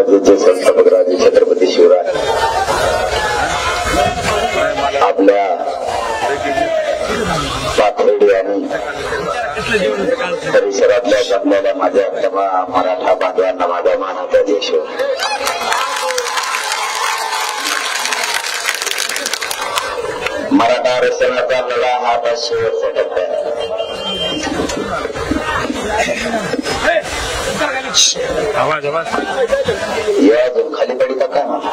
समाजाचे संस्थापक राजे छत्रपती शिवराय आपल्या पाथर्डी आणि परिसरातल्या जमलेल्या माझ्या तमाम मराठा बांधवांना माझा मानाचा देश. मराठा आरक्षणाचा लढा हा आता शेवटचा टप्पा आहे. या अजून खाली पडी तर काय म्हणा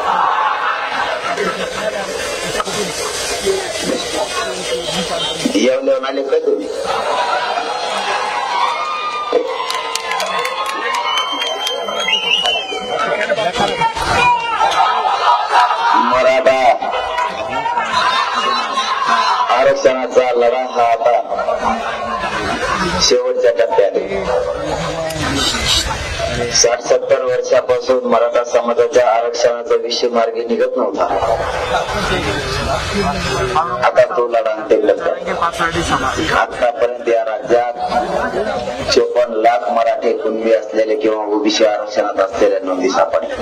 येऊन आले का तुम्ही? मराठा आरक्षणाचा लढा हा आता शेवटच्या टप्प्यात. 60-70 वर्षापासून मराठा समाजाच्या आरक्षणाचा विषय मार्गी निघत नव्हता. आता तो लढा अंतिम टप्प्यात. आतापर्यंत या राज्यात 54 लाख मराठे कुणबी असलेले किंवा ओबीसी आरक्षणात असलेल्या नोंदी सापडल्या.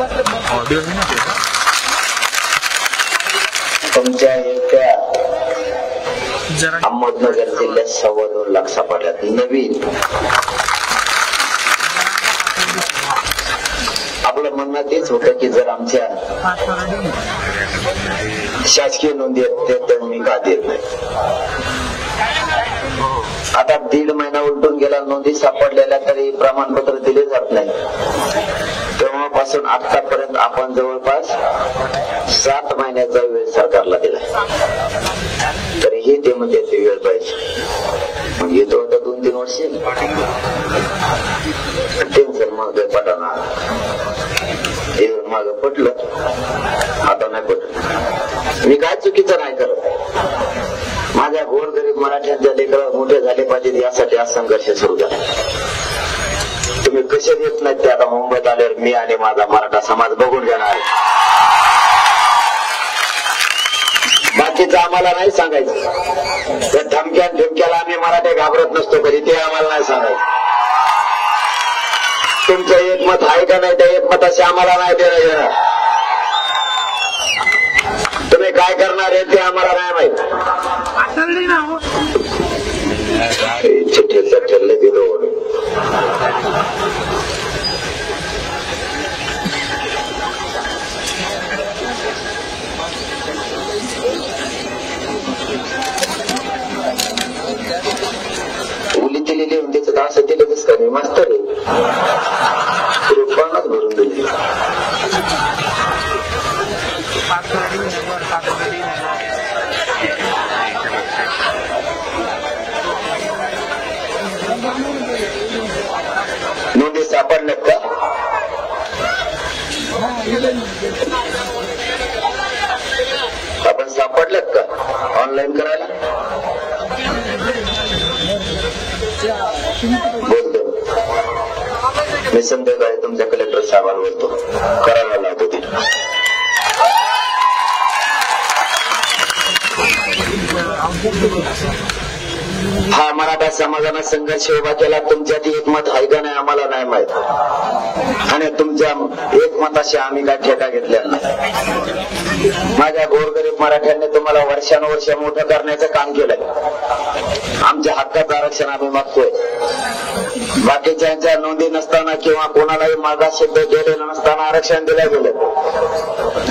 तुमच्या एकट्या अहमदनगर जिल्ह्यात 2.25 लाख सापडल्यात. नवीन आपलं म्हणणं तेच होतं की जर आमच्या शासकीय नोंदी आहेत तर मी का देत नाही. आता 1.5 महिना उलटून गेला, नोंदी सापडलेल्या तरी प्रमाणपत्र दिले जात नाही. तेव्हापासून आतापर्यंत आपण जवळपास 7 महिन्याचा वेळ सरकारला दिला. तरीही ते म्हणजे ते वेळ पाहिजे. मग येतो आता 2-3 वर्ष टेन्शन मग पटाना माग पटलं, आता नाही पटलं. मी काय चुकीचं नाही करत. माझ्या गोरगरीब मराठ्यांच्या लेकरं मोठे झाले पाहिजेत यासाठी आज संघर्ष सुरू झाला. तुम्ही कसे देत नाहीत ते आता मुंबईत आल्यावर मी आणि माझा मराठा समाज बघून घेणार. बाकीचं आम्हाला नाही सांगायचं. त्या धमक्याला आम्ही मराठे घाबरत नसतो कधी, ते आम्हाला नाही सांगायचं. तुमचं एकमत आहे का नाही त्या एकमताशी आम्हाला नाही देणं घेणं. तुम्ही काय करणार आहे ते आम्हाला नाही माहित. चिठ्ठीचं ठरले दिलं उली दिलेली होऊन त्याचं असं दिलं कस का? मी मास्तर आहे, पानात भरून दिली. नोंदी सापडल्यात का? आपण सापडल्यात का ऑनलाईन करायला? बोलतो मी संध्याकाळी तुमच्या कलेक्टर साहेबांना बोलतो, करायला लावतो ते. हा मराठा समाजानं संघर्ष उभा केला. तुमच्यात एकमत आहे का नाही आम्हाला नाही माहित. आणि तुमच्या एकमताशी आम्ही काय ठेका घेतलेला नाही. माझ्या गोरगरीब मराठ्यांनी तुम्हाला वर्षानुवर्ष मोठं करण्याचं काम केलंय. आमच्या हक्काचं आरक्षण आम्ही मागतोय. बाकीच्या नोंदी नसताना किंवा कोणालाही मागास सिद्ध केलेलं नसताना आरक्षण दिलं गेलं.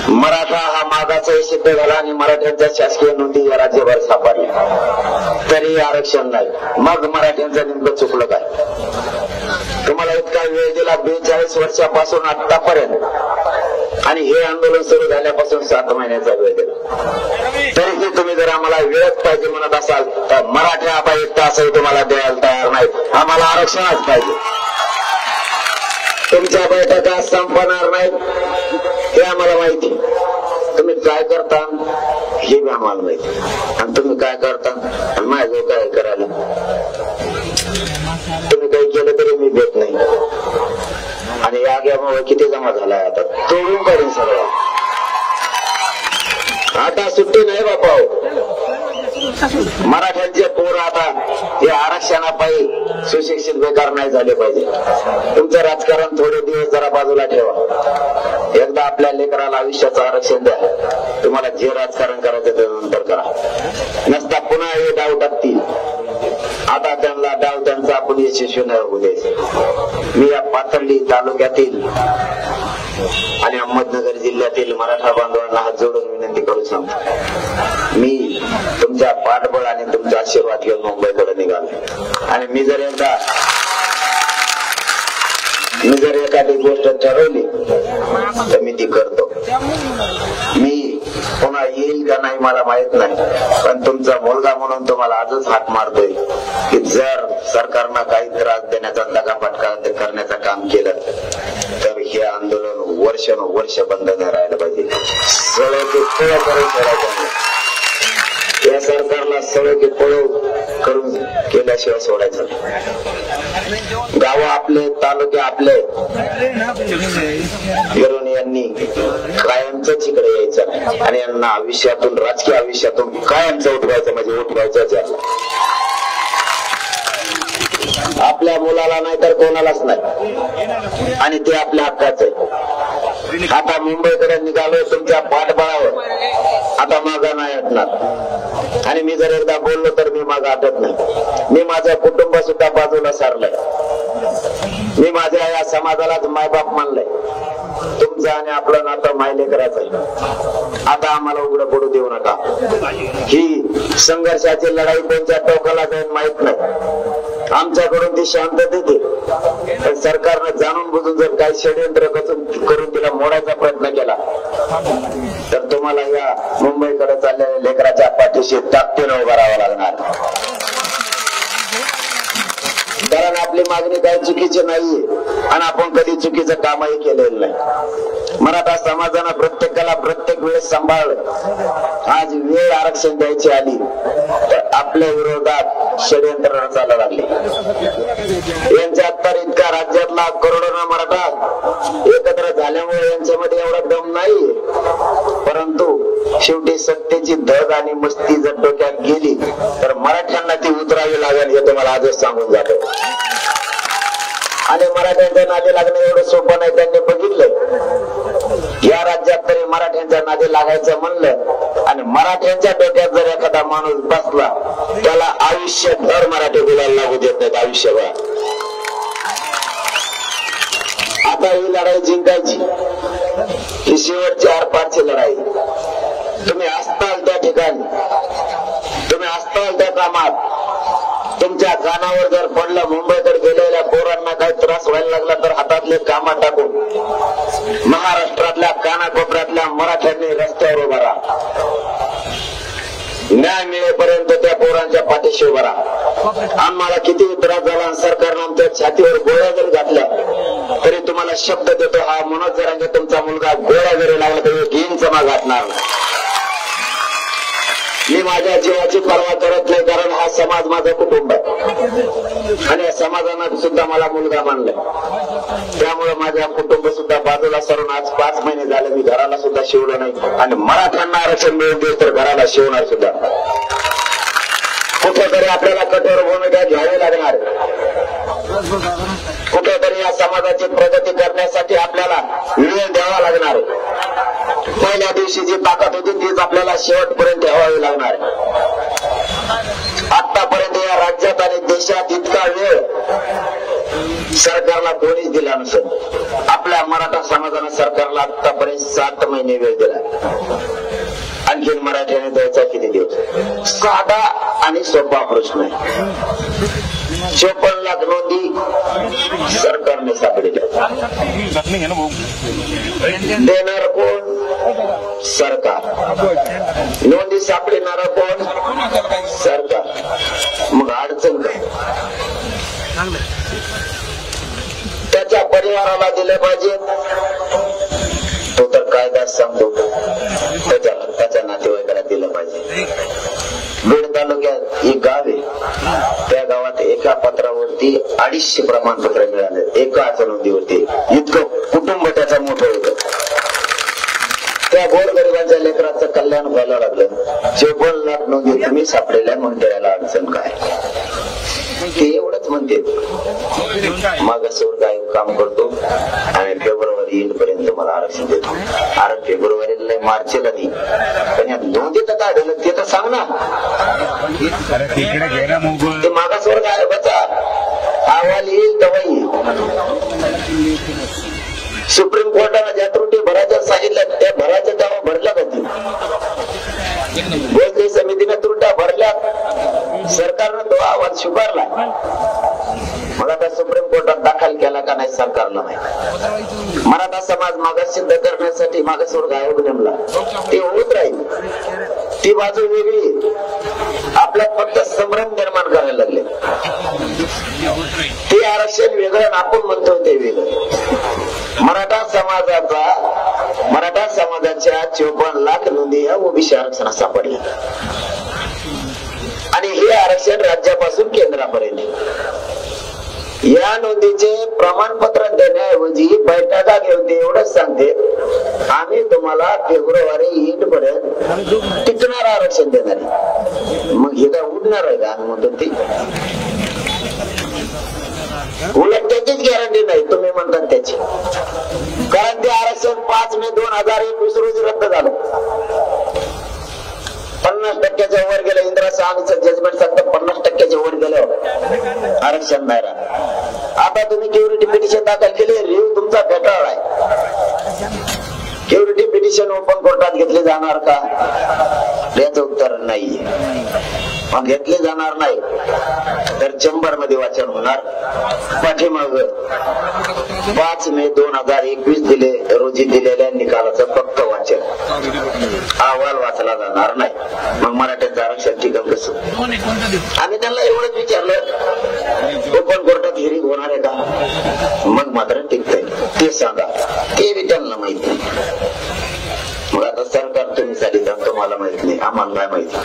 मराठा हा मागाचाही सिद्ध झाला आणि मराठ्यांच्या शासकीय नोंदी या राज्यभर सापडल्या तरी आरक्षण नाही. मग मराठ्यांचं नेमकं चुकलं काय? तुम्हाला इतका वेळ दिला 42 वर्षापासून आतापर्यंत, आणि हे आंदोलन सुरू झाल्यापासून 7 महिन्याचा वेळ दिला. तरीही तुम्ही जर आम्हाला वेळच पाहिजे म्हणत असाल तर मराठा आता 1 तासही तुम्हाला द्यायला तयार नाहीत. आम्हाला आरक्षणच पाहिजे. तुमच्या बैठका संपणार नाहीत हे आम्हाला माहिती. तुम्ही काय करता हे बी आम्हाला माहिती. आणि तुम्ही काय करता आणि माझं काय करायला. तुम्ही काही केलं तरी मी देत नाही. आणि या गॅमुळे किती जमा झालाय आता तोडून काढून सगळं. आता सुट्टी नाही बापा. मराठ्यांचे पोर आता या आरक्षणापायी सुशिक्षित बेकार नाही झाले पाहिजे. तुमचं राजकारण थोडे दिवस जरा बाजूला ठेवा. आयुष्याचं आरक्षण द्या, तुम्हाला जे राजकारण करायचं ते नंतर करा, नसता पुन्हा हे डाव टाकतील. आता त्यांना डाव त्यांचा आपण यशस्वी नाही होऊ द्यायचं. मी या पाथर्डी तालुक्यातील आणि अहमदनगर जिल्ह्यातील मराठा बांधवांना हात जोडून विनंती करू सांगतो, मी तुमच्या पाठबळ आणि तुमचा आशीर्वाद घेऊन मुंबईकडे निघालो. आणि मी जर एखादी गोष्ट ठरवली तर मी ती करतो. मी पुन्हा येईल का नाही मला माहित नाही, पण तुमचा मुलगा म्हणून तुम्हाला आजच हाक मारतोय की जर सरकारनं काही त्रास देण्याचा दगाफटका करण्याचं काम केलं तर हे आंदोलन वर्षानुवर्ष बंद नाही राहिलं पाहिजे. सळके पळ करून सोडायचं, या सरकारला सळके पळ करून केल्याशिवाय सोडायचं. गाव आपले, तालुके आपले, फिरून यांनी कायमच इकडे यायचं आणि यांना आयुष्यातून, राजकीय आयुष्यातून कायमचं उठवायचं, म्हणजे उठवायचंच याला. आपल्या मुलाला नाही तर कोणालाच नाही, आणि ते आपल्या हक्काच आहे. आता मुंबईकडे निघालो तुमच्या पाठबळावर, आता मागा नाही हटणार. आणि मी जर एकदा बोललो तर मी मागा हटत नाही. मी माझं कुटुंब सुद्धा बाजूला सारलंय, मी माझ्या या समाजालाच मायबाप मानलंय. तुमचं आणि आपलं नातं मायलेकराचं आहे. आता आम्हाला उघडं पडू देऊ नका. ही संघर्षाची लढाई कोणत्या टोकाला जाईल माहित नाही, आमच्याकडून ती शांततेत आहे. पण सरकारनं जाणून बुजून जर काही षडयंत्र करून तिला मोडायचा प्रयत्न केला तर तुम्हाला या मुंबईकडे चाललेल्या लेकराच्या पाठीशी ताकदीनं उभं राहावं लागणार. कारण आपली मागणी काही चुकीची नाहीये आणि आपण कधी चुकीचं कामही केलेलं नाही. मराठा समाजानं प्रत्येकाला प्रत्येक वेळेस सांभाळलं. आज वेळ आरक्षण द्यायची आली तर आपल्या विरोधात षडयंत्र रचायला लागले. यांच्यात तर इतका राज्यातला करोडोना मराठा एकत्र झाल्यामुळे यांच्यामध्ये एवढा दम नाही, परंतु शेवटी सत्तेची धग आणि मस्ती जर डोक्यात गेली तर मराठ्यांना ती उतरावी लागेल, हे तुम्हाला आजच सांगून जातो. आणि मराठ्यांच्या नादी लागणं एवढं सोपं नाही, त्यांनी बघितलंय. या राज्यात तरी मराठ्यांच्या नादी लागायचं म्हणलं आणि मराठ्यांच्या डोक्यात जर एखादा माणूस बसला त्याला आयुष्यभर मराठी बोलायला लागू देत नाहीत, आयुष्यभर. आता ही लढाई जिंकायची, ही शेवटची आरपारची लढाई. तुम्ही असताल त्या ठिकाणी, तुम्ही असताल त्या कामात, तुमच्या कानावर जर पडलं मुंबईकडे गेलेल्या पोरांना काही त्रास व्हायला लागला तर हातातले कामं टाकून महाराष्ट्रातल्या कानाकोपऱ्यातल्या मराठ्यांनी रस्त्यावर उभा राहा. न्याय मिळेपर्यंत त्या पोरांच्या पाठीशी उभा राहा. आम्हाला किती त्रास झाला, सरकारनं आमच्या छातीवर गोळ्या जरी घातल्या तरी तुम्हाला शब्द देतो, हा मनोज जरांगे तुमचा मुलगा गोळ्या जरी लावला तरी एक इंच माग घातणार नाही. मी माझ्या जीवाची पर्वा करत नाही, कारण हा समाज माझं कुटुंब आहे आणि या समाजानं सुद्धा मला मुलगा मानलाय. त्यामुळे माझ्या कुटुंब सुद्धा बाजूला सरून आज 5 महिने झाले मी घराला सुद्धा शिवलं नाही आणि मराठ्यांना आरक्षण मिळून देईल तर घराला शिवणार सुद्धा. कुठेतरी आपल्याला कठोर भूमिका घ्यावी लागणार, कुठेतरी या समाजाची प्रगती करण्यासाठी आपल्याला वेळ द्यावा लागणार. पहिल्या दिवशी जी ताकद होती तीच आपल्याला शेवटपर्यंत ठेवावी लागणार. आतापर्यंत या राज्यात आणि देशात इतका वेळ सरकारला कोणीच दिला नसेल. आपल्या मराठा समाजानं सरकारला आतापर्यंत 7 महिने वेळ दिला. आणखीन मराठ्याने द्यायचा किती दिवस? साधा आणि सोपा प्रश्न आहे. 54 लाख नोंदी सरकारने सापडल्या. देणार कोण? सरकार. नोंदी सापडणार कोण? सरकार. मग अडचण काय? त्याच्या परिवाराला दिले पाहिजे, तो तर कायदा सांगतो त्याच्या नातेवाईकाला दिलं पाहिजे. बीड तालुक्यात एक गाव आहे, त्या गावात एका पत्रावरती 250 प्रमाणपत्र मिळाले, एकाच नोंदीवरती. इतकं कुटुंब त्याचं मोठं होतं. त्या गोरगरिबांच्या लेकराचं कल्याण व्हायला लागलं. 54 लाख नोंदी तुम्ही सापडलेल्या म्हणते याला अडचण काय? ते एवढंच म्हणते, मागासवर्ग आयोग काम करतो आणि फेब्रुवारी एंड पर्यंत मला आरक्षण देतो. अरे फेब्रुवारीला मार्चला नाही, पण या नोंदीत काय झालं ते तर सांग ना. ते मागासवर्ग आयोगाचा अहवाल येईल तेव्हा येईल. सुप्रीम कोर्टाने ज्या त्रुटी भरायच्या सांगितल्या त्या भरायच्या तेव्हा भरल्या पाहिजे. भोसले समितीने त्रुट्या भरल्या, सरकारनं तो अहवाल स्वीकारला. मग आता सुप्रीम कोर्टात दाखल केला का नाही सरकारला माहिती. मराठा समाज मागास सिद्ध करण्यासाठी मागासवर्ग आयोग नेमला, ते होत राहील. ती बाजू वेगळी, आपल्यात फक्त संभ्रम निर्माण करायला लागले. ते आरक्षण वेगळं आपण म्हणतो ते वेगळं. मराठा समाजाच्या 54 लाख नोंदी या ओबीसी आरक्षणात सापडल्या आणि हे आरक्षण राज्यापासून केंद्रापर्यंत. या नोंदीचे प्रमाणपत्र देण्याऐवजी बैठका घेऊन एवढंच सांगते, आम्ही तुम्हाला फेब्रुवारी एंड पर्यंत टिकणार आरक्षण देणार आहे. मग हे काय उडणार आहे का? आम्ही म्हणतो ती उलट त्याचीच गॅरंटी नाही तुम्ही म्हणतात त्याची. कारण ते आरक्षण 5 मे 2021 रोजी रद्द झालं. 50% वर गेलं. इंदिरा साहनीचं जजमेंट सांगतं 50% वर गेलं आरक्षण नाही राहत. आता तुम्ही क्युरिटी पिटिशन दाखल केली, रिव्ह्यू तुमचा फेटाळला आहे. क्युरिटी पिटिशन ओपन कोर्टात घेतली जाणार का? याचं उत्तर नाही. मग घेतले जाणार नाही तर चेंबर मध्ये वाचन होणार. पाठीमाग 5 मे 2021 रोजी दिलेल्या निकालाचं फक्त वाचन, अहवाल वाचला जाणार नाही. मग मराठ्यांचं आरक्षण ठिकाण कसं? आम्ही त्यांना एवढंच विचारलं, ओपन कोर्टात हिअरिंग होणार आहे का? मग मात्र टिकतंय ते सांगा. ते बी त्यांना माहिती. मग आता सरकार तुम्ही साठी तुम्हाला माहित नाही, आम्हाला नाही माहिती.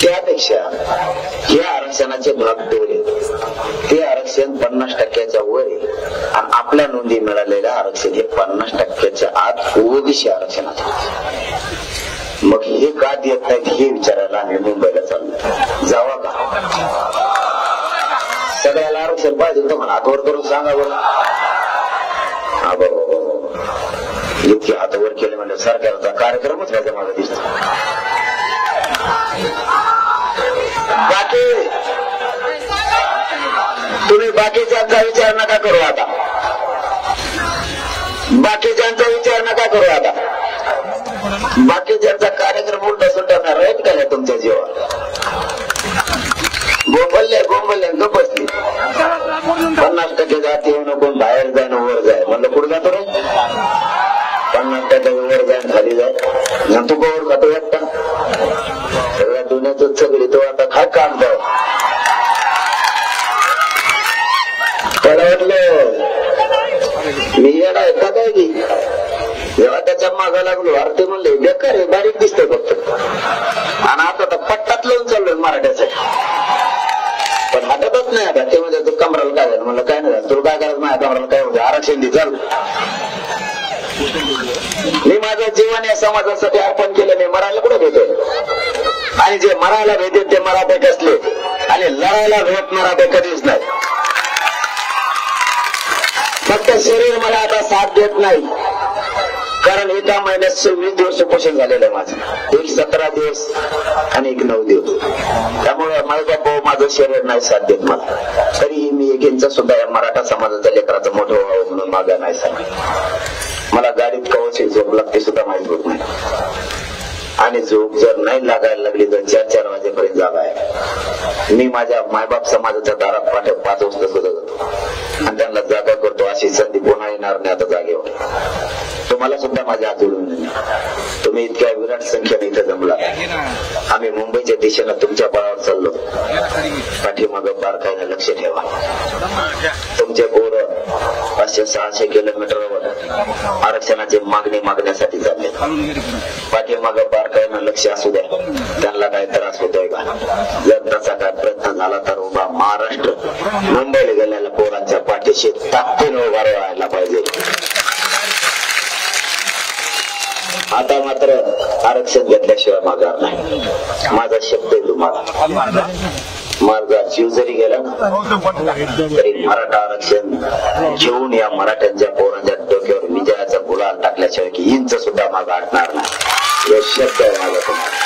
त्यापेक्षा हे आरक्षणाचे भाग दोन, ते आरक्षण 50% वर आहे आणि आपल्या नोंदी मिळालेलं आरक्षण हे 50% आत ओबीसी आरक्षणात. मग हे का देत नाहीत हे विचारायला आम्ही मुंबईला चाललो. जावा का? सगळ्याला आरक्षण पाहिजे तुम्हाला हातवर करून सांगा बरं. इतके हातवर केले म्हणजे सरकारचा कार्यक्रमच व्हायचा मला दिसतो. बाकी तुम्ही बाकीच्यांचा विचार नका करू आता. बाकीच्यांचा विचार नका करू आता. बाकीच्यांचा कार्यक्रम उलटा सुटणार राईट का तुमच्या जीवावर. गोंबल्ले गप बसली. 50% जाती येऊ नको, बाहेर जाय ना वर जाय. म्हणलं कुठं जातो रे? 50% वर जाय खाली जाय. तू गोवर खातो एकटा? सगळ्या दुनियाच सगळी तो आता काय काम जाऊ. त्याला वाटलं मी येणार आहे का काय की, जेव्हा त्याच्या मागा लागलो अरे म्हणले बेकार आहे, बारीक दिसतंय फक्त. आणि आता तर पट्टात लावून चाललोय मराठ्यासाठी. पण हटतच नाही आता. ते म्हणजे तू कमराला काय झालं? म्हणलं काय नाही झालं. तुला काय करायचं माझ्या कमराला काय म्हणजे आरक्षण दे चाल. मी माझं जीवन या समाजासाठी अर्पण केलं. मी मरायला कुठे भेटेल? आणि जे मरायला भेटेल ते मराठे कसले, आणि लढायला भेटणारा ते कधीच नाही. फक्त शरीर मला आता साथ देत नाही. कारण एका महिन्यात 26 दिवस उपोषण झालेलं आहे माझं. एक 17 दिवस आणि एक 9 दिवस. त्यामुळे माझा भाऊ माझं शरीर नाही साथ देत मला. तरीही मी एक इंच सुद्धा या मराठा समाजाच्या लेकराचं मोठं व्हावं म्हणून मागा नाही सांगितलं. मला गाडीत कवच झोप लागते सुद्धा माहीत होत नाही. आणि झोप जर नाही लागायला लागली तर 4-4 वाजेपर्यंत जागा आहे. मी माझ्या मायबाप समाजाच्या दारात 5 वाजता सुद्धा जातो आणि त्यांना जागा करतो. अशी संधी पुन्हा येणार नाही आता जागेवर. तुम्हाला सुद्धा माझ्या हात जोडून तुम्ही इतक्या विराट संख्येने इथं जमला. आम्ही मुंबईच्या दिशेनं तुमच्या बळावर चाललो. पाठीमागं बारकाईने लक्ष ठेवा. तुमचे पोरं 500-600 किलोमीटरवर आरक्षणाची मागणी मागण्यासाठी चालले. पाठीमागं बारकाईनं लक्ष असू द्या. त्यांना काही त्रास होतोय का? जर तसा काय प्रयत्न झाला तर उभा महाराष्ट्र मुंबईला गेलेल्या पोरांच्या पाठीशी ताकदीने उभा राहायला पाहिजे. आता मात्र आरक्षण घेतल्याशिवाय मागणार नाही. माझा शब्द आहे तुम्हाला. माझा जीव जरी गेला तरी मराठा आरक्षण घेऊन या मराठ्यांच्या पोरांच्या डोक्यावर विजयाचा गुलाल टाकल्याशिवाय की मागे हटणार नाही, हे शब्द आहे माझा तुम्हाला.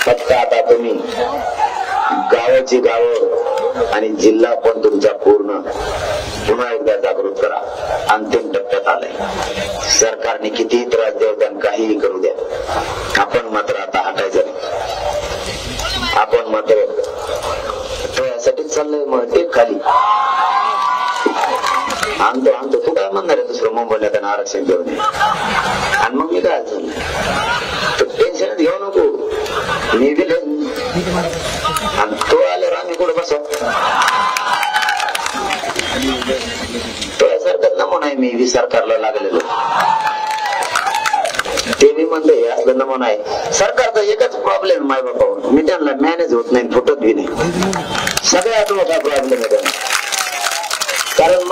फक्त आता तुम्ही गावाची गावं आणि जिल्हा पण तुमचा पूर्ण पुन्हा एकदा जागृत करा. अंतिम टप्प्यात आलाय. सरकारने कितीही त्रास देऊ द्या, काहीही करू द्या, आपण मात्र आता हटायचं नाही. आपण मात्र यासाठीच चाललंय. मग ते खाली आणतो तू काय म्हणणार आहे दुसरं मुंबईला त्यांना आरक्षण देऊन, आणि मग मी काय झालं टेन्शन घेऊ नको, मी दिले आणि तो आल्यावर आम्ही कुठे बसव. तो नमुना आहे, मी सरकारला लागलेलो ते मी म्हणले असलं नमुना आहे. सरकारचा एकच प्रॉब्लेम माय बाबा, मी त्यांना मॅनेज होत नाही, फुटत बी नाही. सगळ्यात मोठा प्रॉब्लेम आहे त्यांना. कारण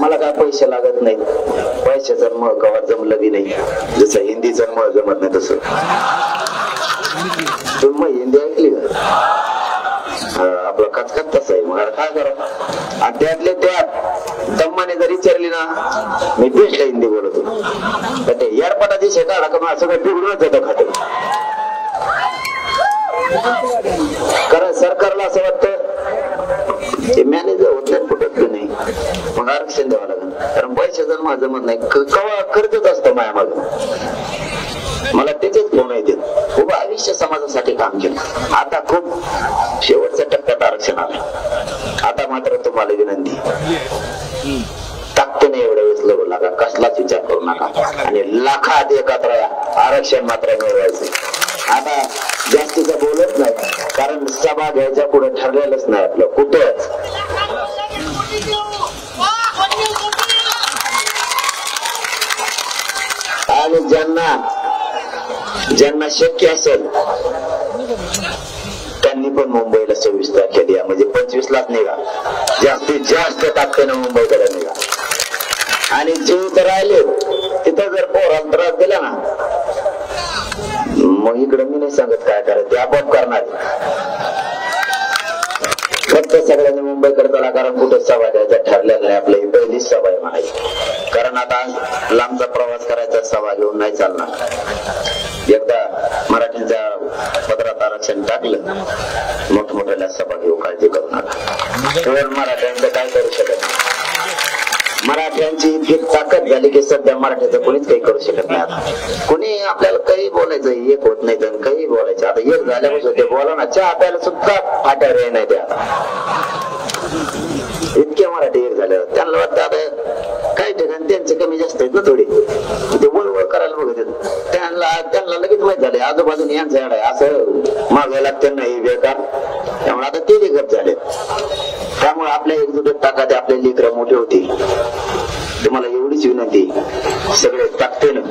मला काय पैसे लागत नाही, पैशाचं मळ कवा जमलं बी नाही, जसं हिंदीचं मळ जमत नाही तसं. तुम्ही हिंदी ऐकली का? आपलं कचकच तसं आहे. मग काय करा, आणि त्यातले त्यात दम्माने जर विचारली ना, मी बेस्ट हिंदी बोलत होतो, तर ते एअरपोर्टाची शेता का सगळं बिघडूनच जातं खातं. कारण सरकारला असं वाटतं ते मॅनेजर होत नाही, फुटत नाही, मग आरक्षण द्यावं लागेल. कारण पैसे जर माझं जमत नाही, कवा खर्चच असतं माझ्या मागं. मला त्याचेच फोन येते. खूप आयुष्य समाजासाठी काम केलं, आता खूप शेवटच्या टप्प्यात आरक्षण आलं. आता मात्र तुम्हाला विनंती, ताकदीने एवढ्या वेळेस लढू लागा, कसलाच विचार करू नका, आणि लाखात एकत्र या, आरक्षण मात्र मिळवायचं. आता जास्तीचं बोलत नाही, कारण सभा घ्यायच्या पुढे ठरलेलंच नाही आपलं कुठंच. आणि ज्यांना शक्य असेल त्यांनी पण मुंबईला 26 तारखेला या, म्हणजे 25लाच निघा, जास्तीत जास्त ताकदीनं मुंबईकडे निघा. आणि जे इथं राहिले तिथं जर पोराला त्रास दिला ना, मग इकडे मी नाही सांगत काय करायचं, ते आपोआप करणार. फक्त सगळ्यांनी मुंबईकडे चला, कारण कुठे सभा द्यायचा ठरलेलं नाही. आपली पहिलीच सभा आहे म्हणायची, कारण आता लांबचा प्रवास करायचा, सभा घेऊन नाही चालणार. एकदा मराठ्यांच्या पदरात आरक्षण टाकलं, मोठमोठ्याला सभा घेऊ, काळजी करू नका. मराठ्यांचं काय करू शकत नाही. मराठ्यांची इतकी ताकद झाली की सध्या मराठ्याचं कोणीच काही करू शकत नाही. आता कोणी आपल्याला काही बोलायचं एक होत नाही, तर काही बोलायचं. आता एक झाल्यापासून ते बोला ना, चहा प्यायला सुद्धा फाट्यावर नाही ते. आता इतके मराठी एक झाले, त्यांना वाटतं आता काही ठिकाणी त्यांचे कमी जास्त आहेत ना थोडी, ते वळवळ करायला बघत येत. त्यांना लगेच माहित झाले आजूबाजूने यांचं झाड आहे, असं मागे लागतं नाही बेकार. त्यामुळे आता ते गप झाले. त्यामुळे आपल्या एकजुटीत टाका, आपले लेकरं मोठे होती. तुम्हाला एवढीच विनंती, सगळे ताकदीनं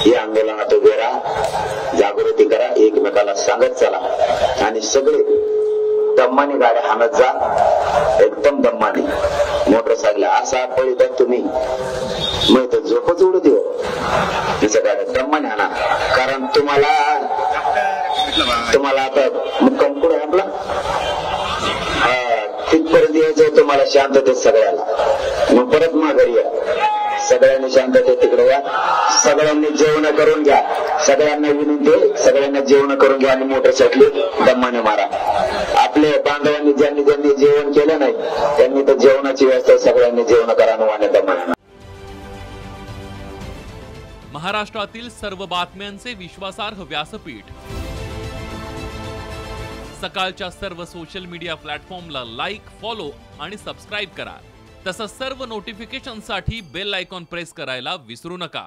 या आंदोलनात उभे राहा, जागृती करा, एकमेकाला सांगत चला, आणि सगळे दम्माने गाड्या हाणत जा, एकदम दम्माने. मोटरसायकल असा पळतात तुम्ही, मग तर झोपच उडू देऊ, तिच्या गाड्या दम्माने हाणा. कारण तुम्हाला आता मुक्काम कुठे आपला तिथपर्यंत यायचं, तुम्हाला शांततेत सगळ्याला. मग परत माघारी या, सगळ्यांनी शांततेत तिकडे या, सगळ्यांनी जेवण करून घ्या. सगळ्यांना विनंती, सगळ्यांना जेवण करून घ्या आणि मोटरसायकली दम्माने मारा. आपले बांधवांनी ज्यांनी जेवण केलं नाही त्यांनी तर जेवणाची व्यवस्था, सगळ्यांनी जेवण करा आणि दम्माने. महाराष्ट्रातील सर्व बातम्यांचे विश्वासार्ह व्यासपीठ, सकाळच्या सर्व सोशल मीडिया प्लॅटफॉर्मला लाईक, फॉलो आणि सबस्क्राईब करा. तसंच सर्व नोटिफिकेशनसाठी बेल आयकॉन प्रेस करायला विसरू नका.